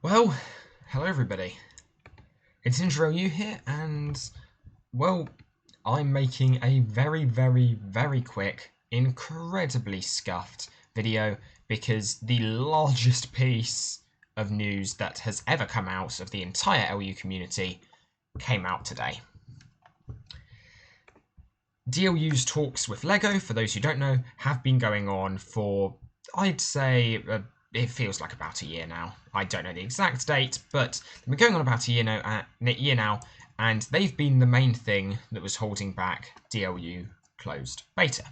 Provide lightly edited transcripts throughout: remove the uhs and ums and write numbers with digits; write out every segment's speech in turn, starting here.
Well, hello everybody. It's DLU here, and well, I'm making a very quick, incredibly scuffed video because the largest piece of news that has ever come out of the entire LU community came out today. DLU's talks with LEGO, for those who don't know, have been going on for, I'd say, it feels like about a year now. I don't know the exact date, but they've been going on about a year now, and they've been the main thing that was holding back DLU closed beta.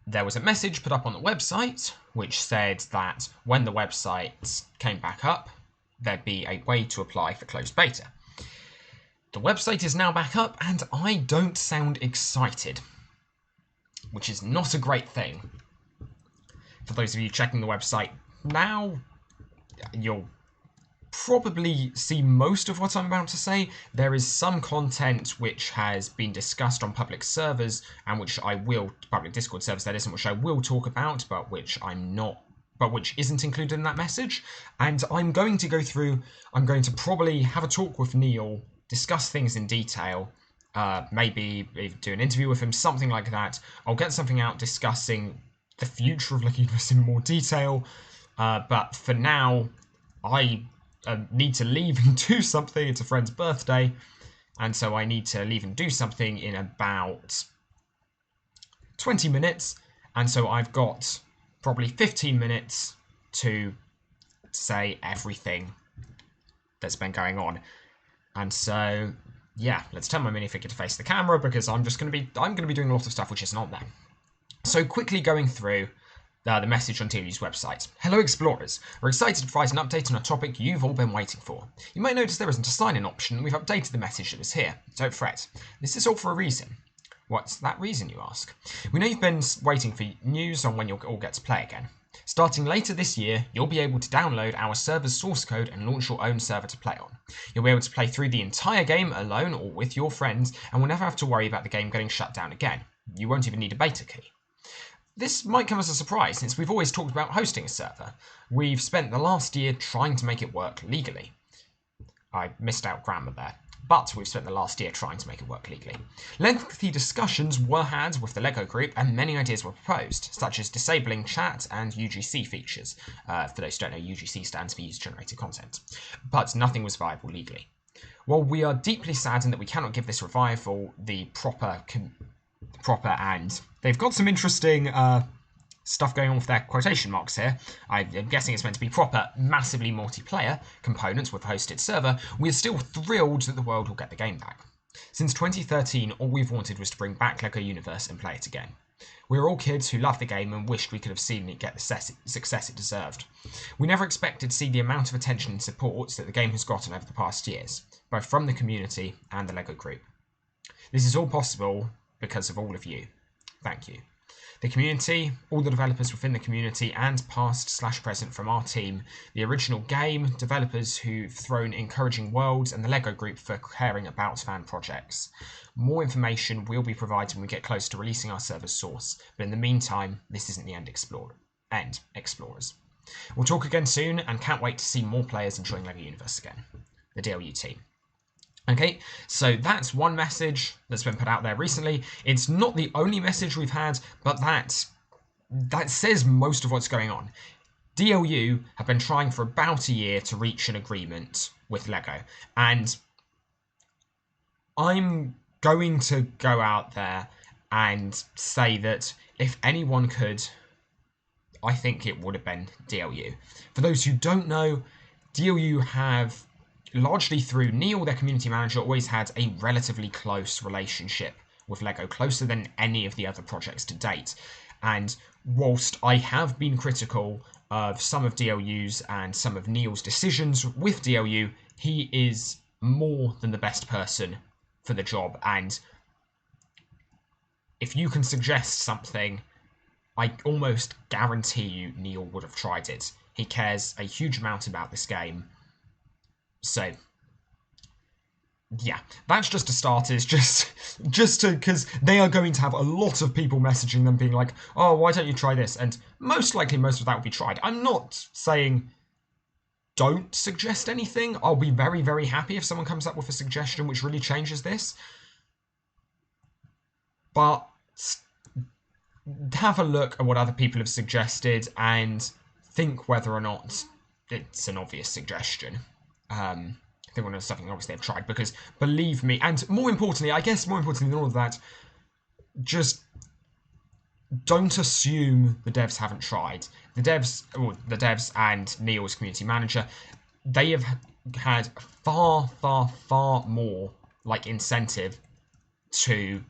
There was a message put up on the website which said that when the website came back up, there'd be a way to apply for closed beta. The website is now back up, and I don't sound excited, which is not a great thing. For those of you checking the website now, you'll probably see most of what I'm about to say. There is some content which has been discussed on public servers, and which I will, public Discord servers that isn't, which I will talk about, but which isn't included in that message. And I'm going to probably have a talk with Neil, discuss things in detail, maybe do an interview with him, something like that. I'll get something out discussing the future of LEGO Universe in more detail, but for now, I need to leave and do something. It's a friend's birthday, and so I need to leave and do something in about 20 minutes, and so I've got probably 15 minutes to say everything that's been going on. And so, yeah, let's turn my minifigure to face the camera, because I'm going to be doing a lot of stuff which isn't on there. So quickly going through the message on DLU's website. Hello Explorers, we're excited to provide an update on a topic you've all been waiting for. You may notice there isn't a sign-in option, and we've updated the message that was here. Don't fret. This is all for a reason. What's that reason, you ask? We know you've been waiting for news on when you'll all get to play again. Starting later this year, you'll be able to download our server's source code and launch your own server to play on. You'll be able to play through the entire game alone or with your friends, and will never have to worry about the game getting shut down again. You won't even need a beta key. This might come as a surprise, since we've always talked about hosting a server. We've spent the last year trying to make it work legally. I missed out grammar there. But we've spent the last year trying to make it work legally. Lengthy discussions were had with the LEGO group, and many ideas were proposed, such as disabling chat and UGC features. For those who don't know, UGC stands for user-generated content. But nothing was viable legally. While we are deeply saddened that we cannot give this revival the proper and they've got some interesting stuff going on with their quotation marks here. I'm guessing it's meant to be proper, massively multiplayer components with a hosted server. We're still thrilled that the world will get the game back. Since 2013, all we've wanted was to bring back LEGO Universe and play it again. We're all kids who love the game and wished we could have seen it get the success it deserved. We never expected to see the amount of attention and support that the game has gotten over the past years, both from the community and the LEGO group. This is all possible because of all of you. Thank you. The community, all the developers within the community, and past/present from our team, the original game, developers who've thrown encouraging worlds, and the LEGO group for caring about fan projects. More information will be provided when we get close to releasing our server's source, but in the meantime, this isn't the end, Explorers. We'll talk again soon, and can't wait to see more players enjoying LEGO Universe again. The DLU team. Okay, so that's one message that's been put out there recently. It's not the only message we've had, but that says most of what's going on. DLU have been trying for about a year to reach an agreement with LEGO, and I'm going to go out there and say that if anyone could, I think it would have been DLU. For those who don't know, DLU have, largely through Neil, their community manager, always had a relatively close relationship with LEGO, closer than any of the other projects to date. And whilst I have been critical of some of DLU's and some of Neil's decisions with DLU, he is more than the best person for the job. And if you can suggest something, I almost guarantee you Neil would have tried it. He cares a huge amount about this game. So, yeah, that's just a start. It's just to, because they are going to have a lot of people messaging them being like, oh, why don't you try this? And most likely most of that will be tried. I'm not saying don't suggest anything. I'll be very, very happy if someone comes up with a suggestion which really changes this. But have a look at what other people have suggested and think whether or not it's an obvious suggestion. I think one of something obviously they've tried, because believe me, and more importantly, I guess more importantly than all of that, just don't assume the devs haven't tried. The devs and Neil's community manager, they have had far, far, far more like incentive to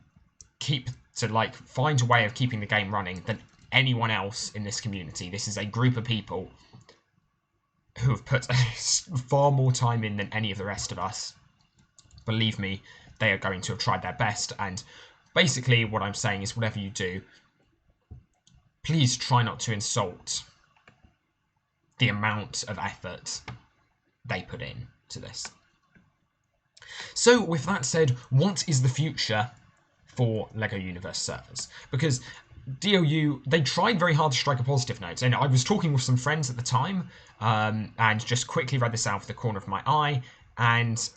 find a way of keeping the game running than anyone else in this community. This is a group of people who have put far more time in than any of the rest of us. Believe me, they are going to have tried their best, and basically what I'm saying is whatever you do, please try not to insult the amount of effort they put in to this. So with that said, what is the future for LEGO Universe servers? Because DLU, they tried very hard to strike a positive note, and I was talking with some friends at the time, and just quickly read this out of the corner of my eye, and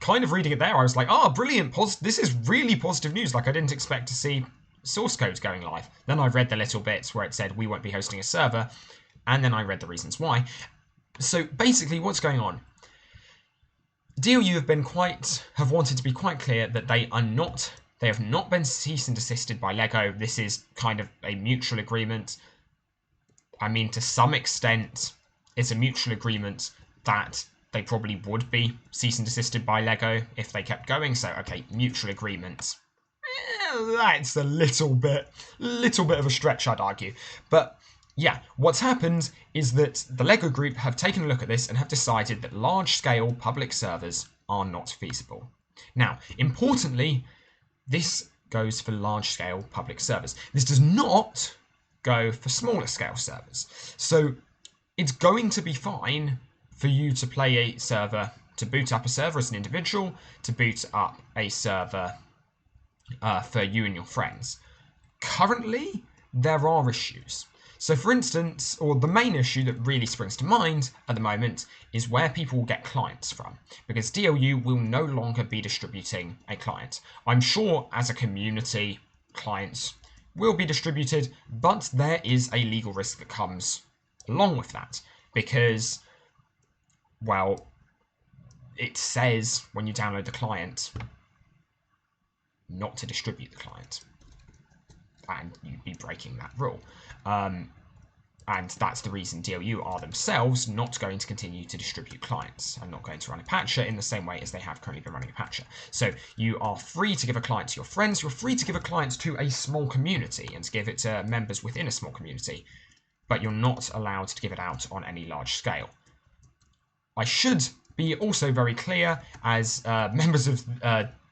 kind of reading it there, I was like, oh, brilliant, this is really positive news. Like, I didn't expect to see source codes going live. Then I read the little bits where it said we won't be hosting a server, and then I read the reasons why. So basically, what's going on? DLU have wanted to be quite clear that they have not been cease and desisted by LEGO. This is kind of a mutual agreement. I mean, to some extent, it's a mutual agreement that they probably would be cease and desisted by LEGO if they kept going. So, okay, mutual agreement. That's a little bit of a stretch, I'd argue. But yeah, what's happened is that the LEGO group have taken a look at this and have decided that large-scale public servers are not feasible. Now, importantly, this goes for large-scale public servers. This does not go for smaller-scale servers. So it's going to be fine for you to play a server, to boot up a server as an individual, to boot up a server for you and your friends. Currently, there are issues. So for instance, or the main issue that really springs to mind at the moment is where people will get clients from, because DLU will no longer be distributing a client. I'm sure as a community, clients will be distributed, but there is a legal risk that comes along with that, because, well, it says when you download the client not to distribute the client, and you'd be breaking that rule. And that's the reason DLU are themselves not going to continue to distribute clients and not going to run a patcher in the same way as they have currently been running a patcher. So you are free to give a client to your friends, you're free to give a client to a small community and to give it to members within a small community, but you're not allowed to give it out on any large scale. I should be also very clear, as members of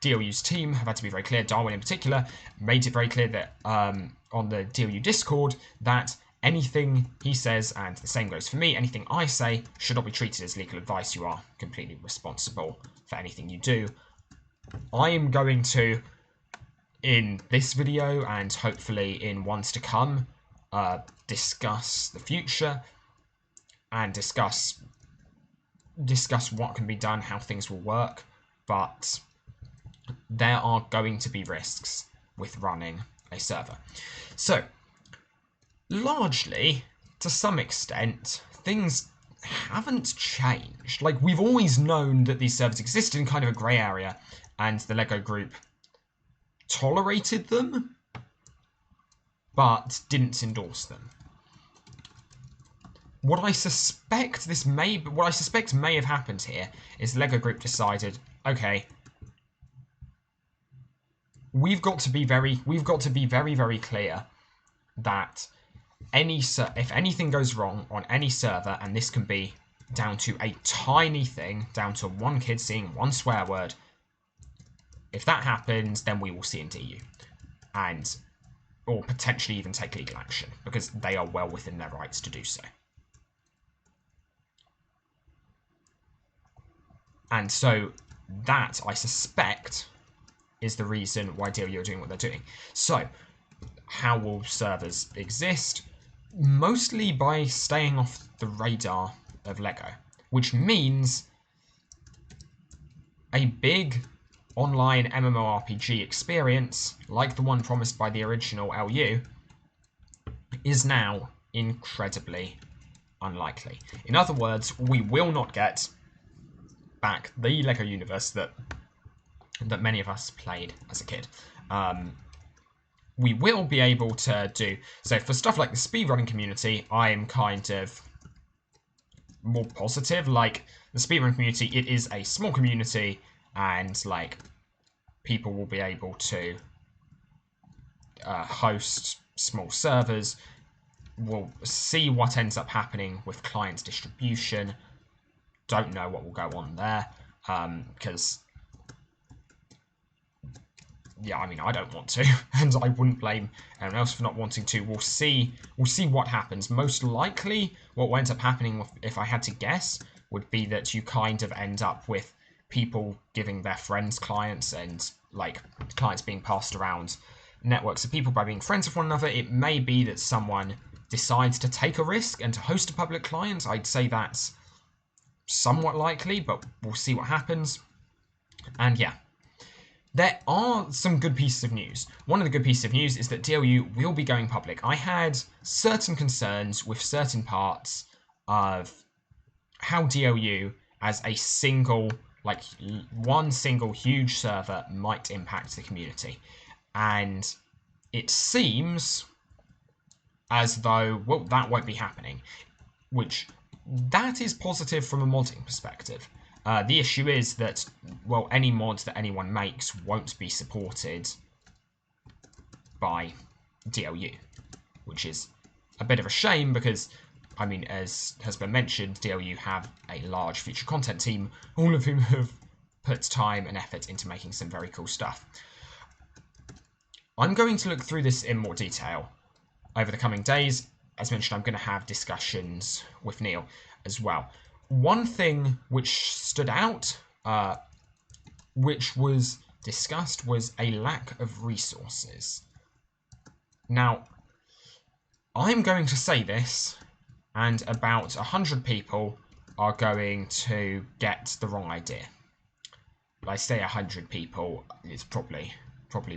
DLU's team have had to be very clear, Darwin in particular, made it very clear that on the DLU Discord that anything he says, and the same goes for me, anything I say should not be treated as legal advice. You are completely responsible for anything you do. I am going to, in this video and hopefully in ones to come, discuss the future and discuss what can be done, how things will work, but there are going to be risks with running a server. So, largely, to some extent, things haven't changed. Like, we've always known that these servers existed in kind of a grey area, and the LEGO group tolerated them, but didn't endorse them. What I suspect may have happened here is the LEGO group decided, okay, we've got to be very, very clear that if anything goes wrong on any server, and this can be down to a tiny thing, down to one kid seeing one swear word, if that happens, then we will C&D you, or potentially even take legal action, because they are well within their rights to do so. And so that, I suspect, is the reason why DLU are doing what they're doing. So, how will servers exist? Mostly by staying off the radar of LEGO, which means a big online MMORPG experience, like the one promised by the original LU, is now incredibly unlikely. In other words, we will not get back the LEGO universe that many of us played as a kid. We will be able to do... So for stuff like the speedrunning community, I'm kind of more positive. Like, the speedrunning community, it is a small community, and, like, people will be able to host small servers. We'll see what ends up happening with client distribution. Don't know what will go on there, because... yeah, I mean, I don't want to, and I wouldn't blame anyone else for not wanting to. We'll see what happens. Most likely, what will end up happening, if I had to guess, would be that you kind of end up with people giving their friends clients, and, like, clients being passed around networks of people by being friends with one another. It may be that someone decides to take a risk and to host a public client. I'd say that's somewhat likely, but we'll see what happens. And yeah. There are some good pieces of news. One of the good pieces of news is that DLU will be going public. I had certain concerns with certain parts of how DLU, as a single, like one single huge server, might impact the community. And it seems as though, well, that won't be happening. Which, that is positive from a modding perspective. The issue is that, well, any mods that anyone makes won't be supported by DLU, which is a bit of a shame because, I mean, as has been mentioned, DLU have a large future content team, all of whom have put time and effort into making some very cool stuff. I'm going to look through this in more detail over the coming days. As mentioned, I'm going to have discussions with Neil as well. One thing which stood out, which was discussed, was a lack of resources. Now, I'm going to say this, and about 100 people are going to get the wrong idea. I say 100 people, it's probably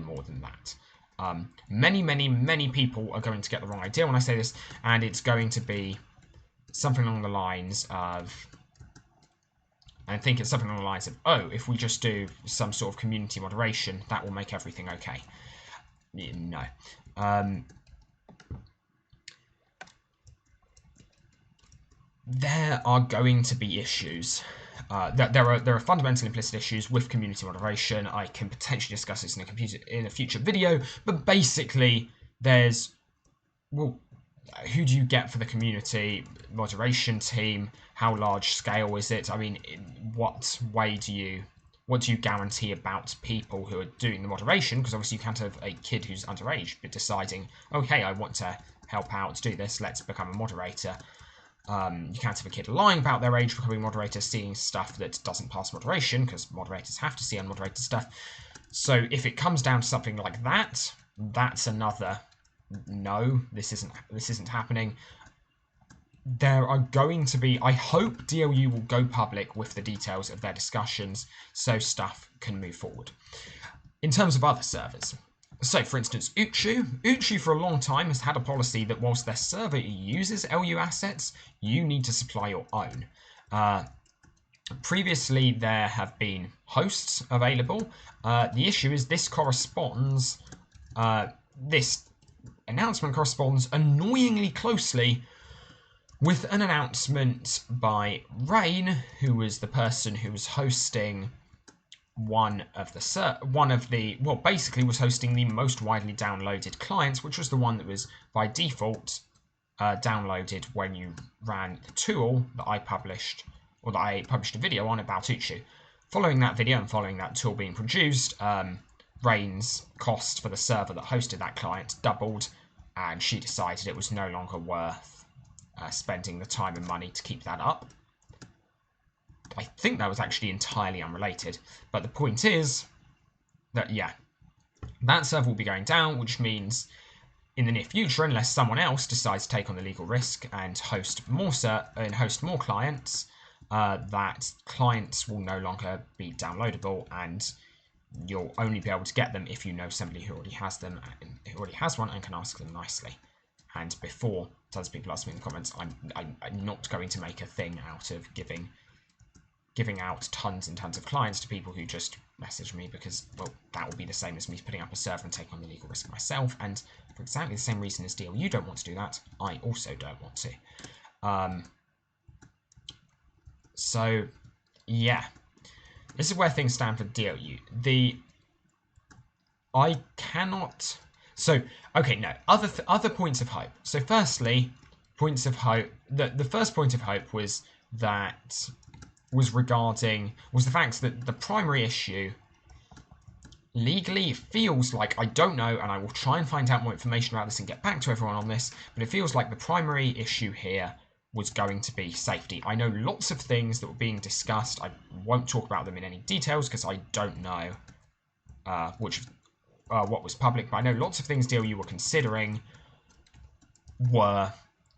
more than that. Many people are going to get the wrong idea when I say this, and it's going to be something along the lines of, I think it's something along the lines of, oh, if we just do some sort of community moderation, that will make everything okay. No. There are going to be issues. There are fundamental implicit issues with community moderation. I can potentially discuss this in a future video, but basically, there's, well, who do you get for the community moderation team? How large scale is it? I mean, what do you guarantee about people who are doing the moderation? Because obviously you can't have a kid who's underage but deciding, oh, hey, I want to help out, do this, let's become a moderator. You can't have a kid lying about their age, becoming a moderator, seeing stuff that doesn't pass moderation, because moderators have to see unmoderated stuff. So if it comes down to something like that, that's another no, this isn't happening. There are going to be, I hope DLU will go public with the details of their discussions so stuff can move forward. In terms of other servers, so for instance, Uchu for a long time has had a policy that whilst their server uses LU assets, you need to supply your own. Previously, there have been hosts available. The issue is this corresponds, this announcement corresponds annoyingly closely with an announcement by Rain, who was the person who was hosting basically was hosting the most widely downloaded clients, which was the one that was by default downloaded when you ran the tool that I published, or that I published a video on about Uchu. Following that video and following that tool being produced, Rain's cost for the server that hosted that client doubled, and she decided it was no longer worth spending the time and money to keep that up. I think that was actually entirely unrelated. But the point is that, yeah, that server will be going down, which means in the near future, unless someone else decides to take on the legal risk and host more clients, that clients will no longer be downloadable, and you'll only be able to get them if you know somebody who already has them, who already has one, and can ask them nicely. And before tons of people ask me in the comments, I'm not going to make a thing out of giving out tons and tons of clients to people who just message me, because, well, that will be the same as me putting up a server and taking on the legal risk myself, and for exactly the same reason as DLU don't want to do that, I also don't want to. So, yeah. This is where things stand for DLU. I cannot... So, okay, no. Other points of hope. So, firstly, points of hope... The first point of hope was that... was the fact that the primary issue legally feels like, I don't know, and I will try and find out more information about this and get back to everyone on this, but it feels like the primary issue here was going to be safety. I know lots of things that were being discussed. I won't talk about them in any details because I don't know what was public, but I know lots of things DLU were considering were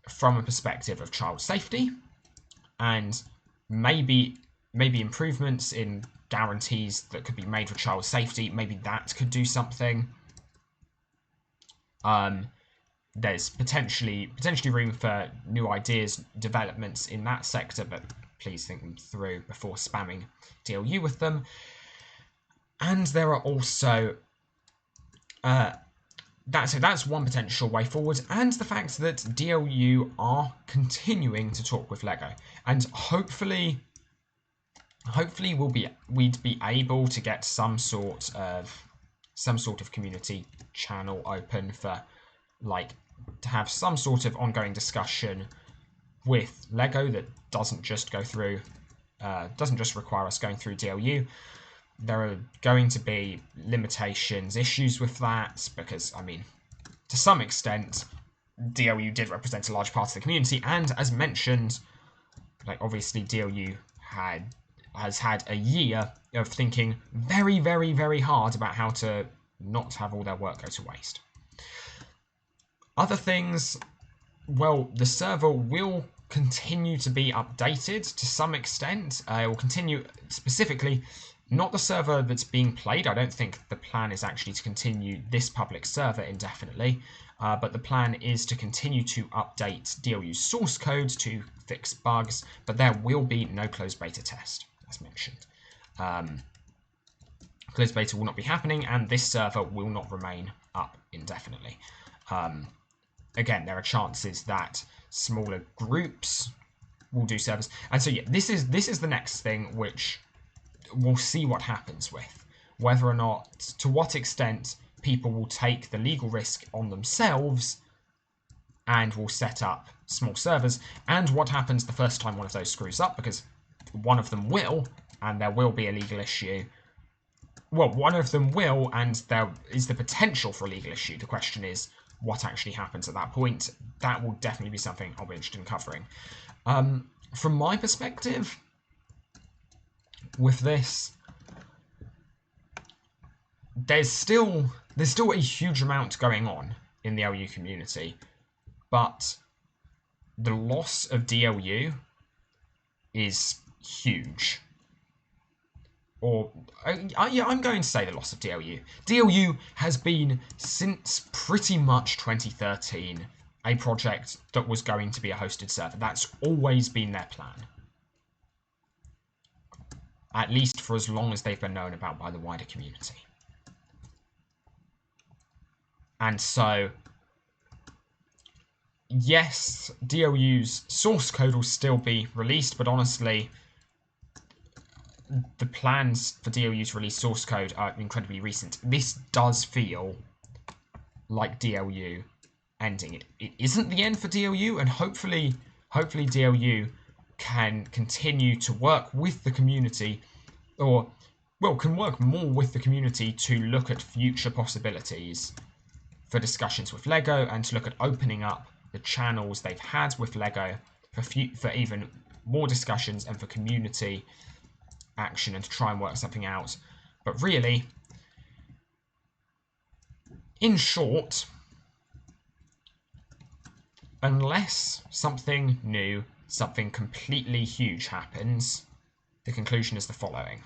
from a perspective of child safety, and maybe improvements in guarantees that could be made for child safety. Maybe that could do something. There's potentially room for new ideas, developments in that sector, but please think them through before spamming DLU with them. And there are also that's one potential way forward, and the fact that DLU are continuing to talk with LEGO, and hopefully we'd be able to get some sort of community channel open for, like, to have some sort of ongoing discussion with LEGO that doesn't just require us going through DLU. There are going to be limitations, issues with that, because, I mean, to some extent, DLU did represent a large part of the community, and as mentioned, like, obviously DLU has had a year of thinking very, very, very hard about how to not have all their work go to waste. Other things, well, the server will continue to be updated to some extent. It will continue, specifically, not the server that's being played. I don't think the plan is actually to continue this public server indefinitely, but the plan is to continue to update DLU's source code to fix bugs, but there will be no closed beta test, as mentioned. Closed beta will not be happening, and this server will not remain up indefinitely. Again, there are chances that smaller groups will do servers, and so yeah, this is the next thing which we'll see what happens with, whether or not, to what extent people will take the legal risk on themselves and will set up small servers, and what happens the first time one of those screws up, because one of them will, and there will be a legal issue. Well, one of them will, and there is the potential for a legal issue. The question is, what actually happens at that point? That will definitely be something I'll be interested in covering. From my perspective, with this, there's still a huge amount going on in the LU community, but the loss of DLU is huge. Or, yeah, I'm going to say the loss of DLU. DLU has been, since pretty much 2013, a project that was going to be a hosted server. That's always been their plan. At least for as long as they've been known about by the wider community. And so, yes, DLU's source code will still be released, but honestly, the plans for DLU to release source code are incredibly recent. This does feel like DLU ending. It isn't the end for DLU, and hopefully DLU can continue to work with the community, or, well, can work more with the community to look at future possibilities for discussions with LEGO, and to look at opening up the channels they've had with LEGO for even more discussions, and for community action and to try and work something out. But really, in short, unless something new, something completely huge happens, the conclusion is the following.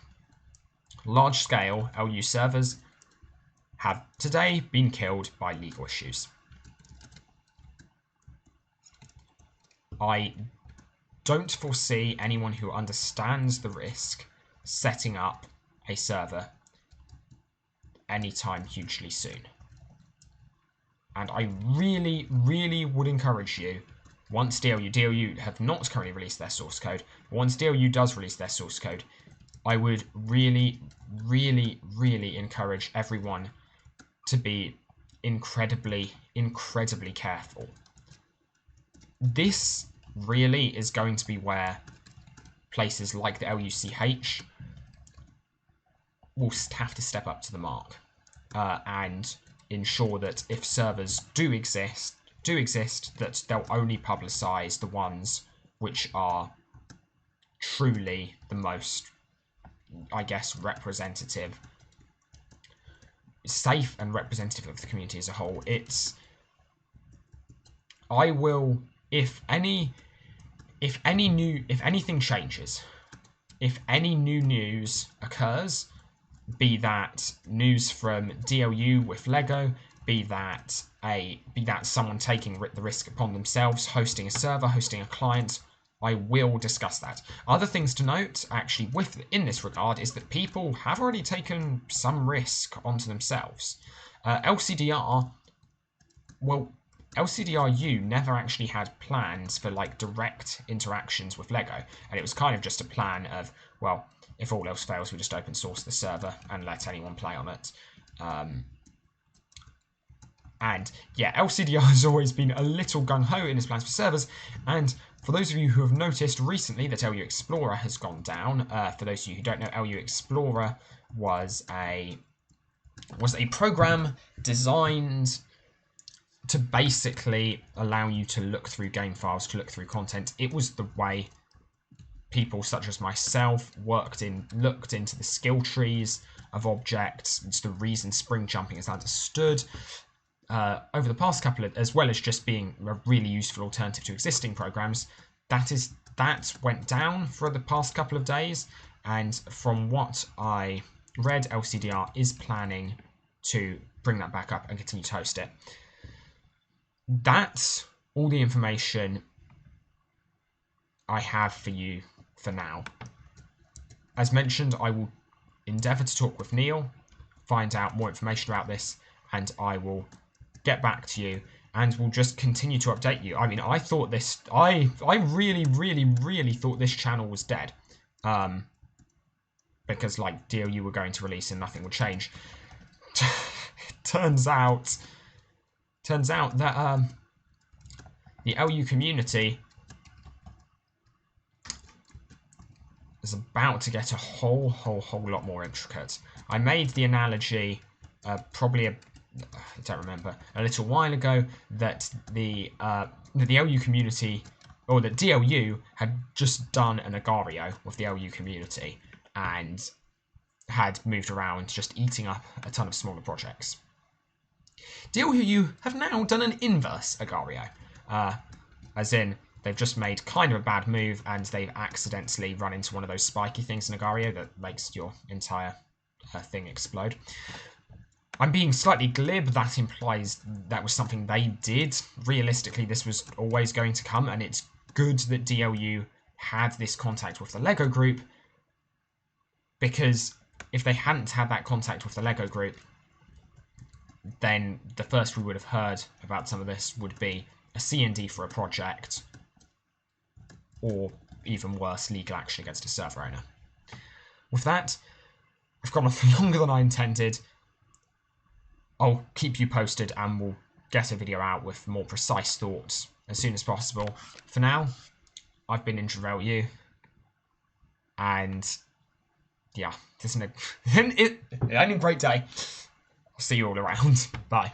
Large-scale LU servers have today been killed by legal issues. I don't foresee anyone who understands the risk setting up a server anytime hugely soon. And I really, really would encourage you, once DLU have not currently released their source code, but once DLU does release their source code, I would really, really, really encourage everyone to be incredibly, incredibly careful. This really is going to be where places like the LUCH will have to step up to the mark and ensure that if servers do exist, that they'll only publicise the ones which are truly the most, I guess, representative, safe and representative of the community as a whole. I will, if anything changes, if any new news occurs, be that news from DLU with Lego, be that someone taking the risk upon themselves, hosting a server, hosting a client, I will discuss that. Other things to note, actually, in this regard, is that people have already taken some risk onto themselves. LCDRU never actually had plans for like direct interactions with Lego, and it was kind of just a plan of, well, if all else fails, we just open source the server and let anyone play on it. And yeah, LCDR has always been a little gung-ho in its plans for servers, and for those of you who have noticed recently that LU Explorer has gone down, for those of you who don't know, LU Explorer was a program designed to basically allow you to look through game files, to look through content. It was the way people such as myself looked into the skill trees of objects. It's the reason spring jumping is understood. Over the past couple of, as well as just being a really useful alternative to existing programs, that went down for the past couple of days, and from what I read, LCDR is planning to bring that back up and continue to host it. That's all the information I have for you for now. As mentioned, I will endeavour to talk with Neil, find out more information about this, and I will get back to you, and we'll just continue to update you. I mean, I thought this, I really, really, really thought this channel was dead, because like DLU were going to release and nothing would change. Turns out that the LU community is about to get a whole lot more intricate. I made the analogy probably I don't remember, a little while ago, that the LU community, or that DLU had just done an Agario with the LU community and had moved around just eating up a ton of smaller projects. DLU have now done an inverse Agario, as in they've just made kind of a bad move and they've accidentally run into one of those spiky things in Agario that makes your entire thing explode. I'm being slightly glib, that implies that was something they did. Realistically, this was always going to come, and it's good that DLU had this contact with the Lego group, because if they hadn't had that contact with the Lego group, then the first we would have heard about some of this would be a C&D for a project, or even worse, legal action against a server owner. With that, I've gone on for longer than I intended. I'll keep you posted and we'll get a video out with more precise thoughts as soon as possible. For now, I've been DLU, and yeah, this is a great day. I'll see you all around. Bye.